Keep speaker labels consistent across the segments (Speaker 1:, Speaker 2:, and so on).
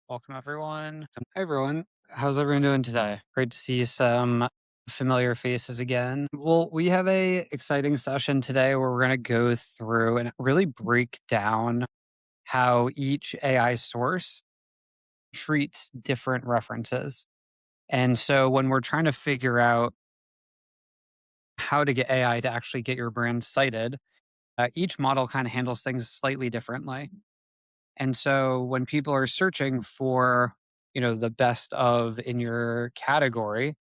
Speaker 1: Welcome, everyone. Hi, everyone. How's everyone doing today? Great to see some familiar faces again. Well, we have a exciting session today where we're going to go through and really break down how each AI source treats different references. And so when we're trying to figure out how to get AI to actually get your brand cited, each model kind of handles things slightly differently. And so when people are searching for, the best of in your category,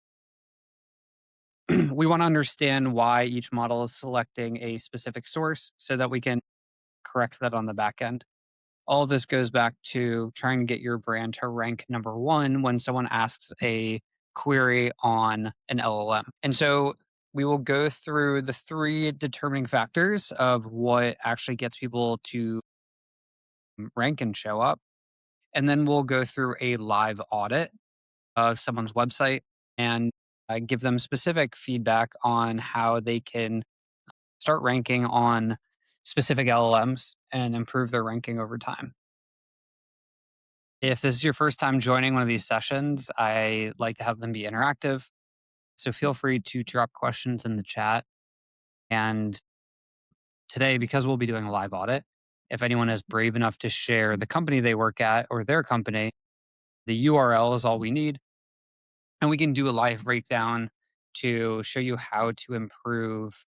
Speaker 1: we want to understand why each model is selecting a specific source so that we can correct that on the back end. All of this goes back to trying to get your brand to rank number one when someone asks a query on an LLM. And so we will go through the three determining factors of what actually gets people to rank and show up. And then we'll go through a live audit of someone's website and give them specific feedback on how they can start ranking on specific LLMs and improve their ranking over time. If this is your first time joining one of these sessions, I like to have them be interactive. So feel free to drop questions in the chat. And today, because we'll be doing a live audit, if anyone is brave enough to share the company they work at or their company, the URL is all we need. And we can do a live breakdown to show you how to improve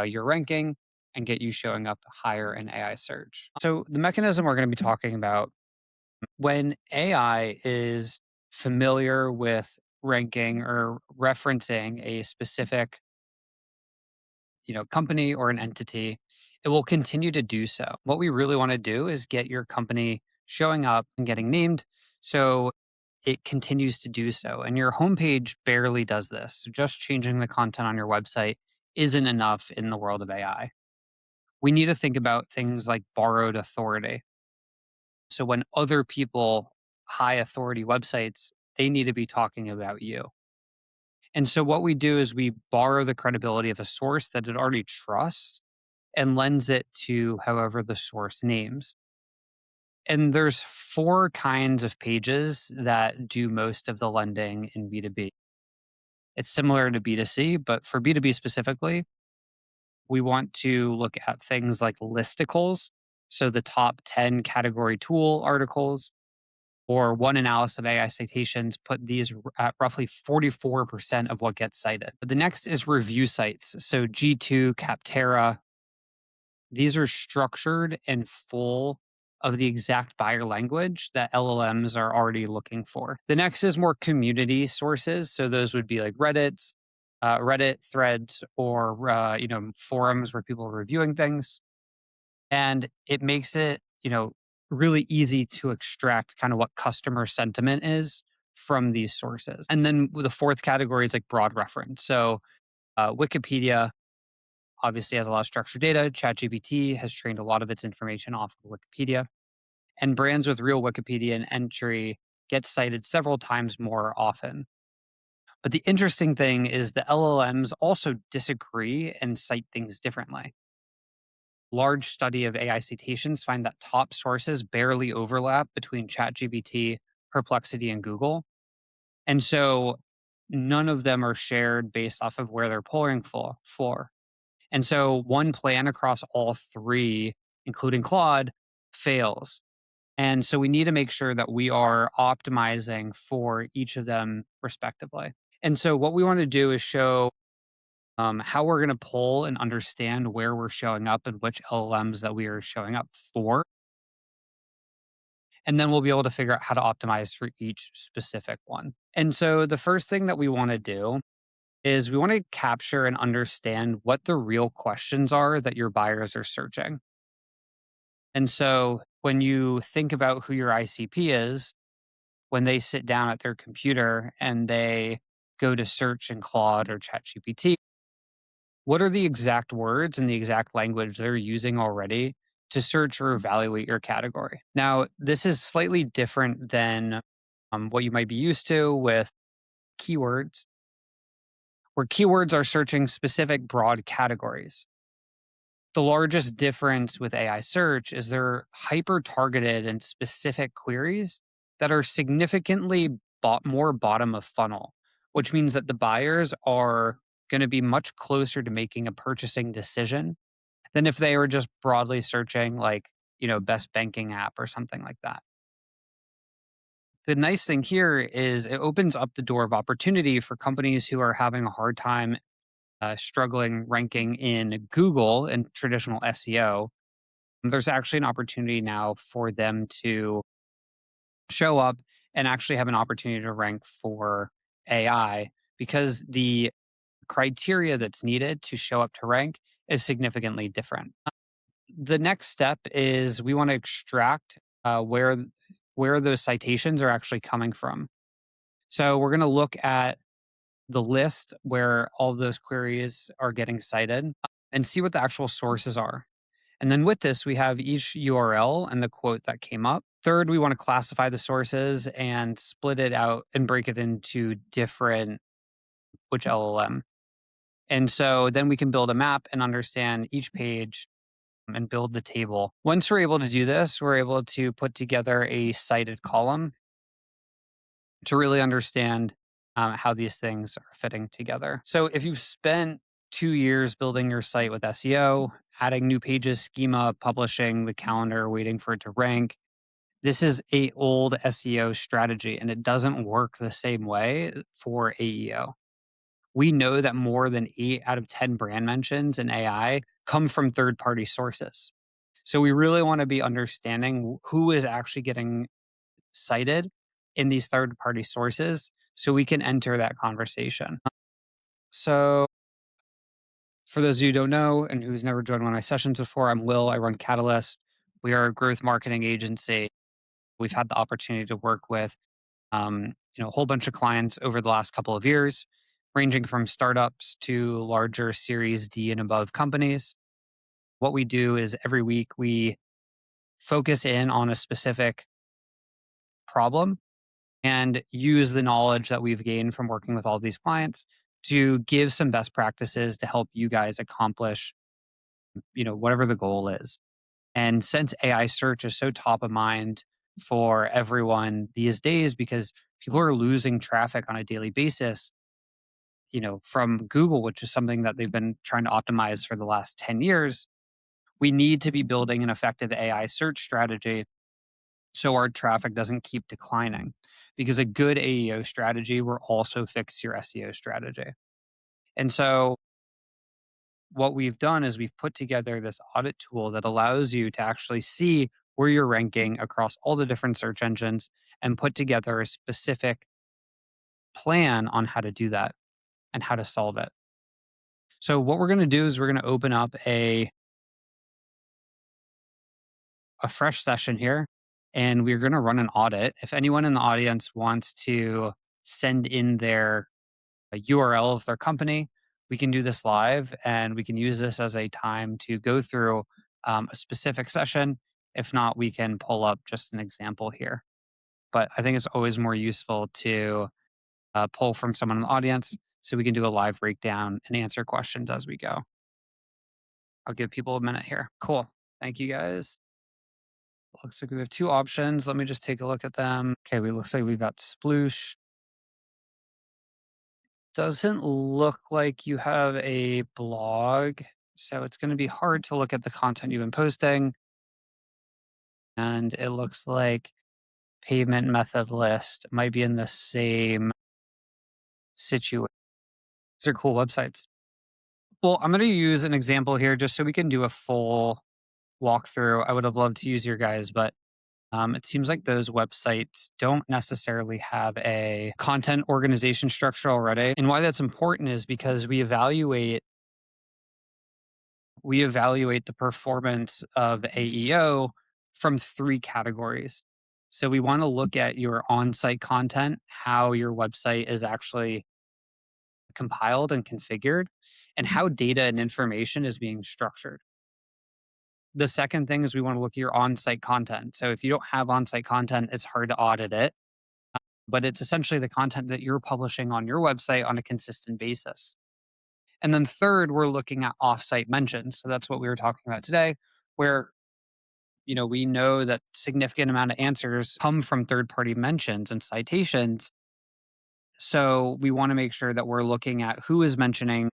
Speaker 1: your ranking and get you showing up higher in AI search. So, the mechanism we're going to be talking about when AI is familiar with ranking or referencing a specific company or an entity, it will continue to do so. What we really want to do is get your company showing up and getting named. So it continues to do so. And your homepage barely does this. So just changing the content on your website isn't enough in the world of AI. We need to think about things like borrowed authority. So when other people, high authority websites, they need to be talking about you. And so what we do is we borrow the credibility of a source that it already trusts and lends it to however the source names. And there's four kinds of pages that do most of the lending in B2B. It's similar to B2C, but for B2B specifically, we want to look at things like listicles. So the top 10 category tool articles or one analysis of AI citations put these at roughly 44% of what gets cited. But the next is review sites. So G2, Capterra, these are structured and full of the exact buyer language that LLMs are already looking for. The next is more community sources. So those would be like Reddit threads, or forums where people are reviewing things, and it makes it really easy to extract kind of what customer sentiment is from these sources. And then the fourth category is like broad reference. So Wikipedia obviously has a lot of structured data. ChatGPT has trained a lot of its information off of Wikipedia. And brands with real Wikipedia entry get cited several times more often. But the interesting thing is the LLMs also disagree and cite things differently. Large study of AI citations find that top sources barely overlap between ChatGPT, Perplexity, and Google. And so none of them are shared based off of where they're pulling for. And so one plan across all three, including Claude, fails. And so we need to make sure that we are optimizing for each of them respectively. And so what we want to do is show how we're going to pull and understand where we're showing up and which LLMs that we are showing up for. And then we'll be able to figure out how to optimize for each specific one. And so the first thing that we want to do is we want to capture and understand what the real questions are that your buyers are searching. And so when you think about who your ICP is, when they sit down at their computer and they go to search in Claude or ChatGPT, what are the exact words and the exact language they're using already to search or evaluate your category? Now, this is slightly different than what you might be used to with keywords, where keywords are searching specific broad categories. The largest difference with AI search is they're hyper targeted and specific queries that are significantly more bottom of funnel, which means that the buyers are going to be much closer to making a purchasing decision than if they were just broadly searching, like, best banking app or something like that. The nice thing here is it opens up the door of opportunity for companies who are having a hard time struggling ranking in Google and traditional SEO. There's actually an opportunity now for them to show up and actually have an opportunity to rank for AI, because the criteria that's needed to show up to rank is significantly different. The next step is we want to extract where those citations are actually coming from. So we're going to look at the list where all of those queries are getting cited and see what the actual sources are. And then with this, we have each URL and the quote that came up. Third, we want to classify the sources and split it out and break it into different which LLM. And so then we can build a map and understand each page and build the table. Once we're able to do this, we're able to put together a cited column to really understand how these things are fitting together. So if you've spent 2 years building your site with SEO, adding new pages, schema, publishing the calendar, waiting for it to rank, this is a old SEO strategy and it doesn't work the same way for AEO. We know that more than 8 out of 10 brand mentions in AI come from third-party sources. So we really want to be understanding who is actually getting cited in these third-party sources so we can enter that conversation. So for those of you who don't know and who's never joined one of my sessions before, I'm Will. I run Catalyst. We are a growth marketing agency. We've had the opportunity to work with a whole bunch of clients over the last couple of years, ranging from startups to larger Series D and above companies. What we do is every week we focus in on a specific problem and use the knowledge that we've gained from working with all these clients to give some best practices to help you guys accomplish, whatever the goal is. And since AI search is so top of mind for everyone these days, because people are losing traffic on a daily basis, from Google, which is something that they've been trying to optimize for the last 10 years, we need to be building an effective AI search strategy so our traffic doesn't keep declining. Because a good AEO strategy will also fix your SEO strategy. And so what we've done is we've put together this audit tool that allows you to actually see where you're ranking across all the different search engines and put together a specific plan on how to do that and how to solve it. So what we're going to do is we're going to open up a fresh session here and we're going to run an audit. If anyone in the audience wants to send in their URL of their company, we can do this live and we can use this as a time to go through a specific session. If not, we can pull up just an example here. But I think it's always more useful to pull from someone in the audience so we can do a live breakdown and answer questions as we go. I'll give people a minute here. Cool. Thank you guys. Looks like we have 2 options. Let me just take a look at them. Okay, looks like we've got Sploosh. Doesn't look like you have a blog, so it's going to be hard to look at the content you've been posting. And it looks like payment method list might be in the same situation. These are cool websites. Well, I'm going to use an example here just so we can do a full walkthrough. I would have loved to use your guys, but it seems like those websites don't necessarily have a content organization structure already. And why that's important is because we evaluate the performance of AEO from 3 categories. So we want to look at your on-site content, how your website is actually compiled and configured, and how data and information is being structured. The second thing is we want to look at your on-site content. So if you don't have on-site content, it's hard to audit it, but it's essentially the content that you're publishing on your website on a consistent basis. And then third, we're looking at off-site mentions. So that's what we were talking about today, where we know that significant amount of answers come from third-party mentions and citations. So we want to make sure that we're looking at who is mentioning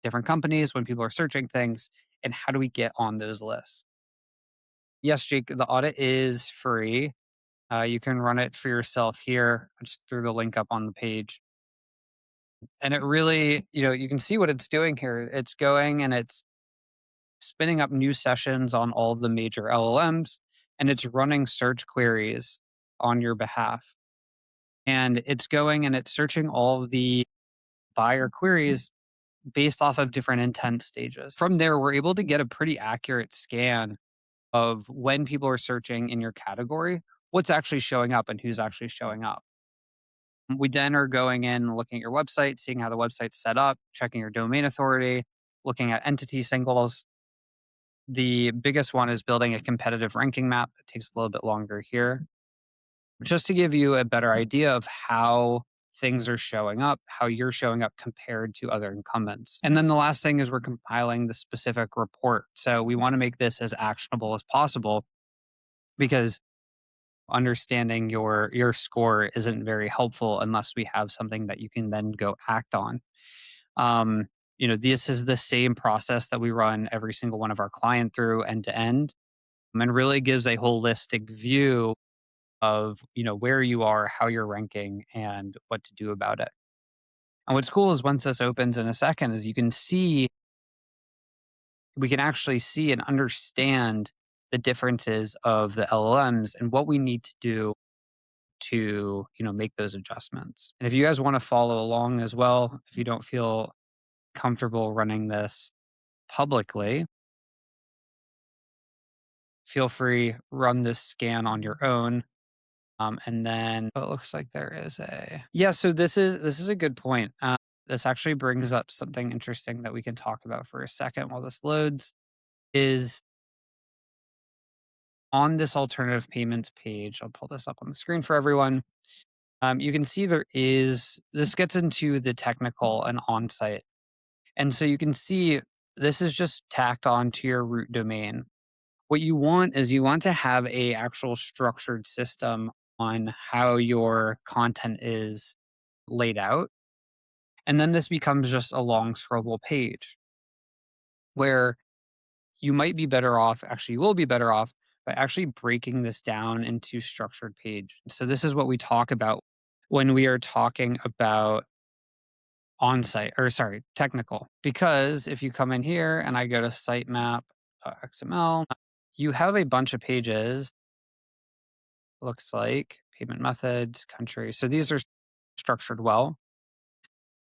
Speaker 1: different companies when people are searching things and how do we get on those lists. Yes, Jake, the audit is free. You can run it for yourself here. I just threw the link up on the page. And it really, you can see what it's doing here. It's going and it's spinning up new sessions on all of the major LLMs, and it's running search queries on your behalf. And it's going and it's searching all of the buyer queries based off of different intent stages. From there, we're able to get a pretty accurate scan of when people are searching in your category, what's actually showing up and who's actually showing up. We then are going in and looking at your website, seeing how the website's set up, checking your domain authority, looking at entity singles. The biggest one is building a competitive ranking map. It takes a little bit longer here. Just to give you a better idea of how things are showing up, how you're showing up compared to other incumbents. And then the last thing is we're compiling the specific report. So we want to make this as actionable as possible because understanding your score isn't very helpful unless we have something that you can then go act on. This is the same process that we run every single one of our client through end to end, and really gives a holistic view of where you are, how you're ranking, and what to do about it. And what's cool is once this opens in a second, is we can actually see and understand the differences of the LLMs and what we need to do to make those adjustments. And if you guys want to follow along as well, if you don't feel comfortable running this publicly, feel free, run this scan on your own. And then it looks like there is so this is a good point. This actually brings up something interesting that we can talk about for a second while this loads. Is on this alternative payments page. I'll pull this up on the screen for everyone. You can see this gets into the technical and on-site. And so you can see this is just tacked on to your root domain. What you want is you want to have a actual structured system on how your content is laid out. And then this becomes just a long scrollable page where you might be better off, actually you will be better off by actually breaking this down into structured page. So this is what we talk about when we are talking about technical. Because if you come in here and I go to sitemap.xml, you have a bunch of pages, looks like payment methods, country. So these are structured well.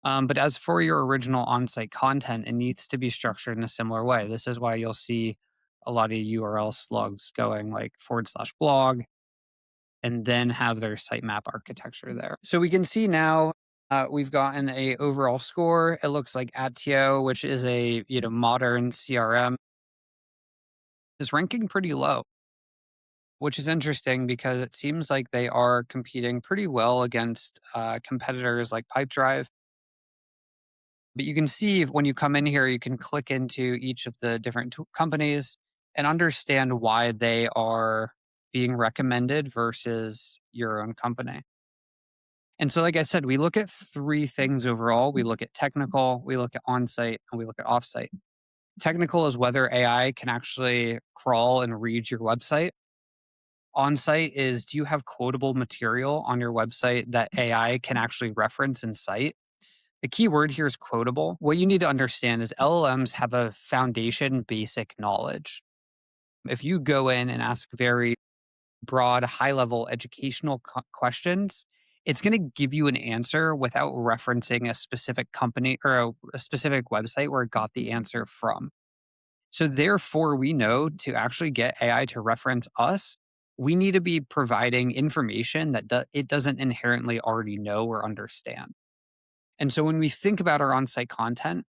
Speaker 1: But as for your original on-site content, it needs to be structured in a similar way. This is why you'll see a lot of URL slugs going like /blog and then have their sitemap architecture there. So we can see now we've gotten a overall score. It looks like Attio, which is a modern CRM, is ranking pretty low, which is interesting because it seems like they are competing pretty well against competitors like Pipedrive. But you can see when you come in here, you can click into each of the different companies and understand why they are being recommended versus your own company. And so, like I said, we look at three things overall. We look at technical, we look at on-site, and we look at off-site. Technical is whether AI can actually crawl and read your website. On-site is, do you have quotable material on your website that AI can actually reference and cite? The key word here is quotable. What you need to understand is LLMs have a foundation basic knowledge. If you go in and ask very broad, high level educational questions, it's going to give you an answer without referencing a specific company or a specific website where it got the answer from. So, therefore, we know to actually get AI to reference us, we need to be providing information that it doesn't inherently already know or understand. And so when we think about our on-site content,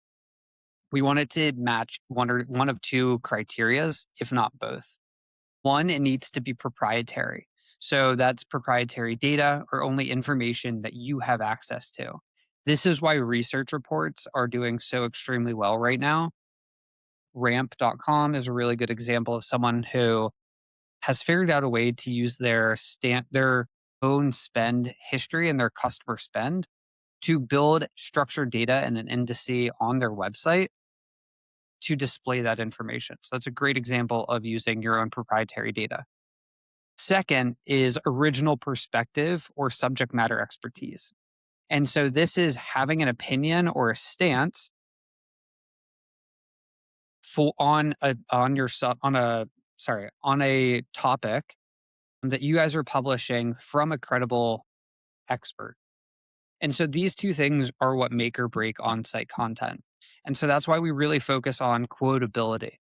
Speaker 1: we want it to match one of two criterias, if not both. One, it needs to be proprietary. So that's proprietary data or only information that you have access to. This is why research reports are doing so extremely well right now. Ramp.com is a really good example of someone who has figured out a way to use their own spend history and their customer spend to build structured data and an indice on their website to display that information. So that's a great example of using your own proprietary data. Second is original perspective or subject matter expertise. And so this is having an opinion or a stance on a topic that you guys are publishing from a credible expert. And so these two things are what make or break on-site content. And so that's why we really focus on quotability.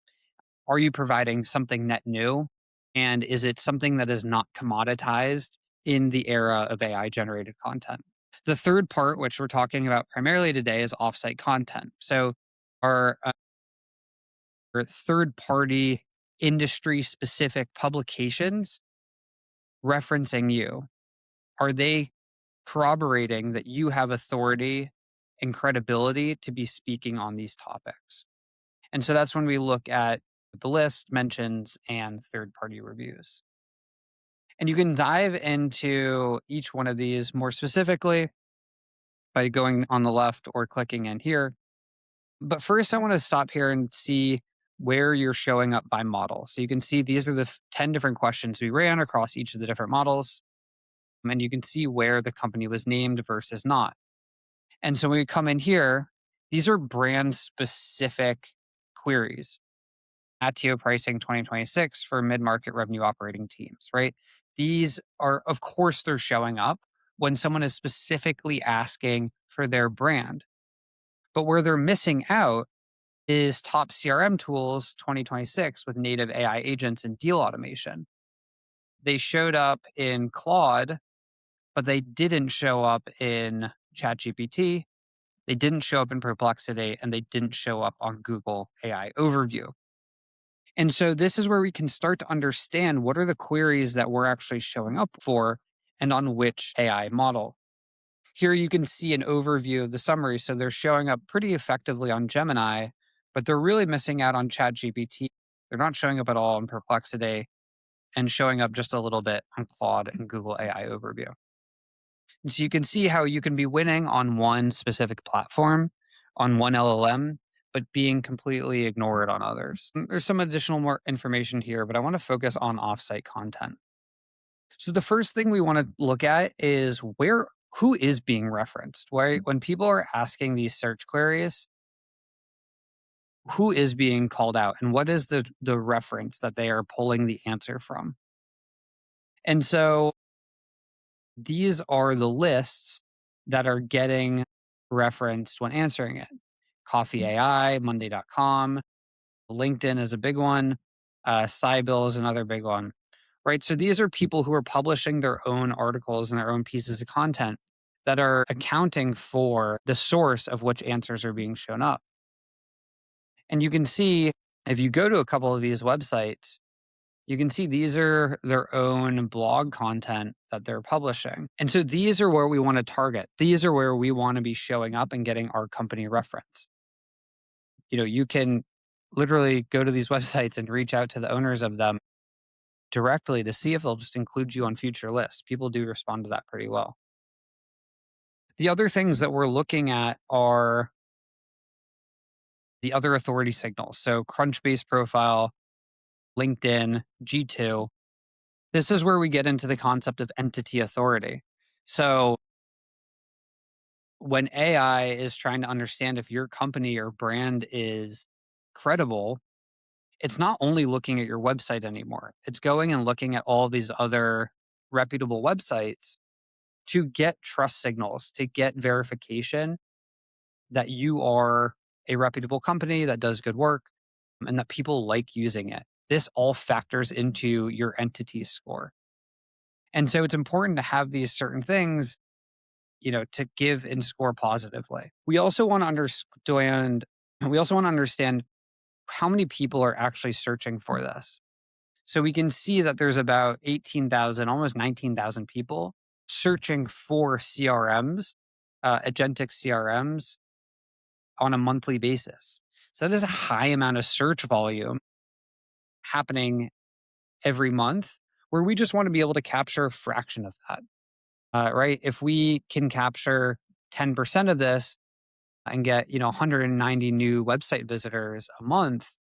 Speaker 1: Are you providing something net new? And is it something that is not commoditized in the era of AI generated content? The third part, which we're talking about primarily today, is offsite content. So our third party industry specific publications referencing you, are they corroborating that you have authority and credibility to be speaking on these topics? And so that's when we look at the list, mentions, and third party reviews. And you can dive into each one of these more specifically by going on the left or clicking in here. But first, I want to stop here and see where you're showing up by model. So you can see these are the 10 different questions we ran across each of the different models. And you can see where the company was named versus not. And so when we come in here, these are brand specific queries. ATO pricing 2026 for mid-market revenue operating teams, right? These are, of course, they're showing up when someone is specifically asking for their brand. But where they're missing out is top CRM tools 2026 with native AI agents and deal automation. They showed up in Claude, but they didn't show up in ChatGPT. They didn't show up in Perplexity, and they didn't show up on Google AI Overview. And so this is where we can start to understand what are the queries that we're actually showing up for and on which AI model. Here you can see an overview of the summary. So they're showing up pretty effectively on Gemini, but they're really missing out on ChatGPT. They're not showing up at all in Perplexity and showing up just a little bit on Claude and Google AI Overview. And so you can see how you can be winning on one specific platform, on one LLM, but being completely ignored on others. There's some additional more information here, but I want to focus on offsite content. So the first thing we want to look at is who is being referenced. When people are asking these search queries, who is being called out and what is the reference that they are pulling the answer from? And so these are the lists that are getting referenced when answering it. Coffee AI, Monday.com, LinkedIn is a big one. Cybill is another big one, right? So these are people who are publishing their own articles and their own pieces of content that are accounting for the source of which answers are being shown up. And you can see if you go to a couple of these websites, you can see these are their own blog content that they're publishing. And so these are where we want to target. These are where we want to be showing up and getting our company referenced. You can literally go to these websites and reach out to the owners of them directly to see if they'll just include you on future lists. People do respond to that pretty well. The other things that we're looking at are the other authority signals. So Crunchbase profile, LinkedIn, G2. This is where we get into the concept of entity authority. So when AI is trying to understand if your company or brand is credible, it's not only looking at your website anymore. It's going and looking at all these other reputable websites to get trust signals, to get verification that you are a reputable company that does good work and that people like using it. This all factors into your entity score. And so it's important to have these certain things, to give and score positively. We also want to understand how many people are actually searching for this. So we can see that there's about 18,000, almost 19,000 people searching for CRMs, agentic CRMs on a monthly basis. So that is a high amount of search volume happening every month where we just want to be able to capture a fraction of that, right? If we can capture 10% of this and get, 190 new website visitors a month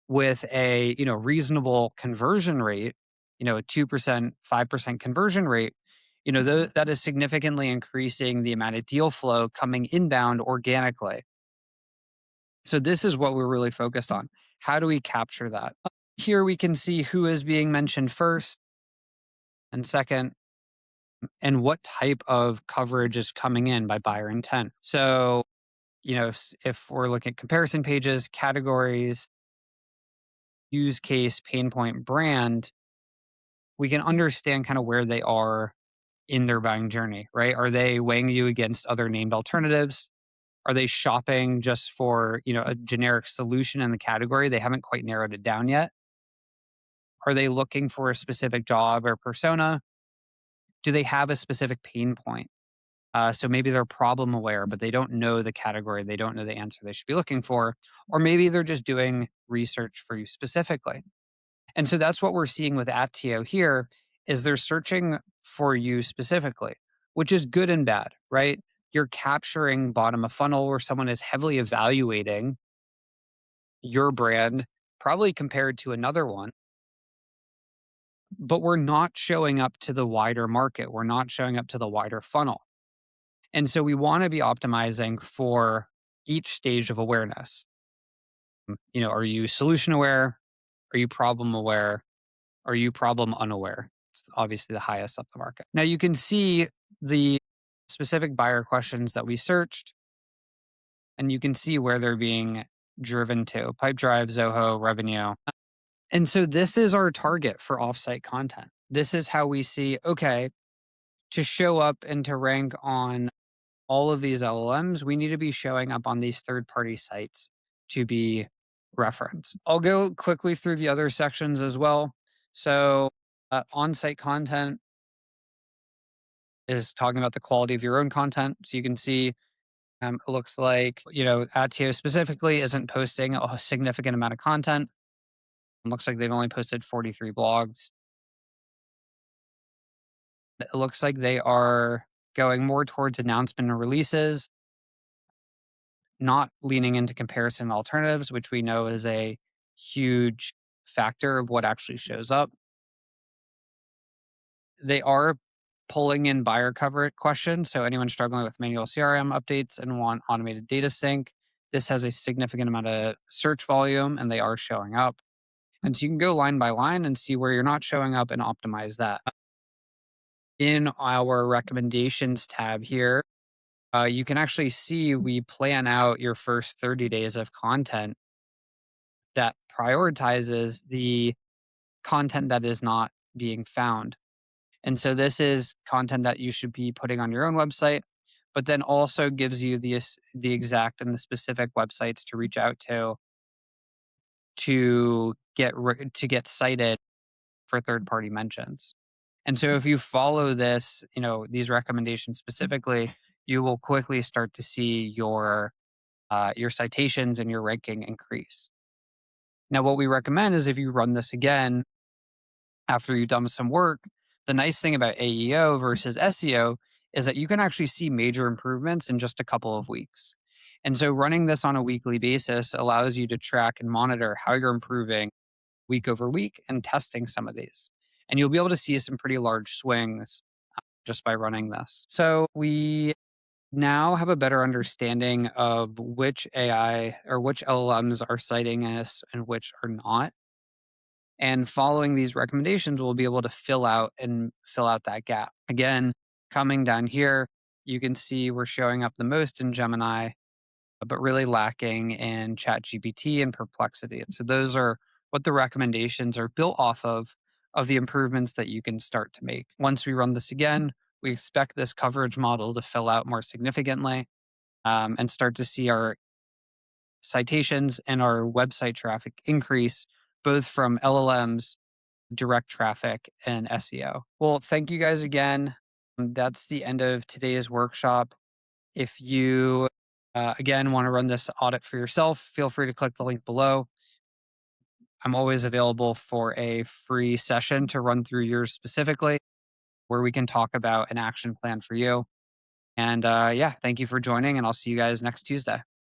Speaker 1: with a, reasonable conversion rate, a 2%, 5% conversion rate, that is significantly increasing the amount of deal flow coming inbound organically. So this is what we're really focused on. How do we capture that? Here we can see who is being mentioned first and second, and what type of coverage is coming in by buyer intent. So, if we're looking at comparison pages, categories, use case, pain point, brand, we can understand kind of where they are in their buying journey, right? Are they weighing you against other named alternatives? Are they shopping just for, a generic solution in the category? They haven't quite narrowed it down yet. Are they looking for a specific job or persona? Do they have a specific pain point? So maybe they're problem aware, but they don't know the category. They don't know the answer they should be looking for. Or maybe they're just doing research for you specifically. And so that's what we're seeing with Attio here is they're searching for you specifically, which is good and bad, right? You're capturing bottom of funnel where someone is heavily evaluating your brand, probably compared to another one, but we're not showing up to the wider market. We're not showing up to the wider funnel. And so we want to be optimizing for each stage of awareness. Are you solution aware? Are you problem aware? Are you problem unaware? It's obviously the highest up the market. Now you can see the specific buyer questions that we searched, and you can see where they're being driven to: Pipedrive, Zoho, revenue. And so this is our target for offsite content. This is how we see, okay, to show up and to rank on all of these LLMs, we need to be showing up on these third-party sites to be referenced. I'll go quickly through the other sections as well. So on-site content is talking about the quality of your own content. So you can see it looks like, Attio specifically isn't posting a significant amount of content. It looks like they've only posted 43 blogs. It looks like they are going more towards announcement and releases, not leaning into comparison alternatives, which we know is a huge factor of what actually shows up. They are pulling in buyer cover questions. So anyone struggling with manual CRM updates and want automated data sync, this has a significant amount of search volume and they are showing up. And so you can go line by line and see where you're not showing up and optimize that. In our recommendations tab here, you can actually see we plan out your first 30 days of content that prioritizes the content that is not being found. And so this is content that you should be putting on your own website, but then also gives you the exact and the specific websites to reach out to get cited for third-party mentions. And so if you follow this, these recommendations specifically, you will quickly start to see your citations and your ranking increase. Now, what we recommend is if you run this again after you've done some work, the nice thing about AEO versus SEO is that you can actually see major improvements in just a couple of weeks. And so running this on a weekly basis allows you to track and monitor how you're improving week over week and testing some of these. And you'll be able to see some pretty large swings just by running this. So we now have a better understanding of which AI or which LLMs are citing us and which are not. And following these recommendations, we'll be able to fill out that gap. Again, coming down here, you can see we're showing up the most in Gemini, but really lacking in ChatGPT and Perplexity. And so those are what the recommendations are built off of the improvements that you can start to make. Once we run this again, we expect this coverage model to fill out more significantly and start to see our citations and our website traffic increase, both from LLMs, direct traffic, and SEO. Well, thank you guys again. That's the end of today's workshop. If you, again, want to run this audit for yourself, feel free to click the link below. I'm always available for a free session to run through yours specifically, where we can talk about an action plan for you. And yeah, thank you for joining, and I'll see you guys next Tuesday.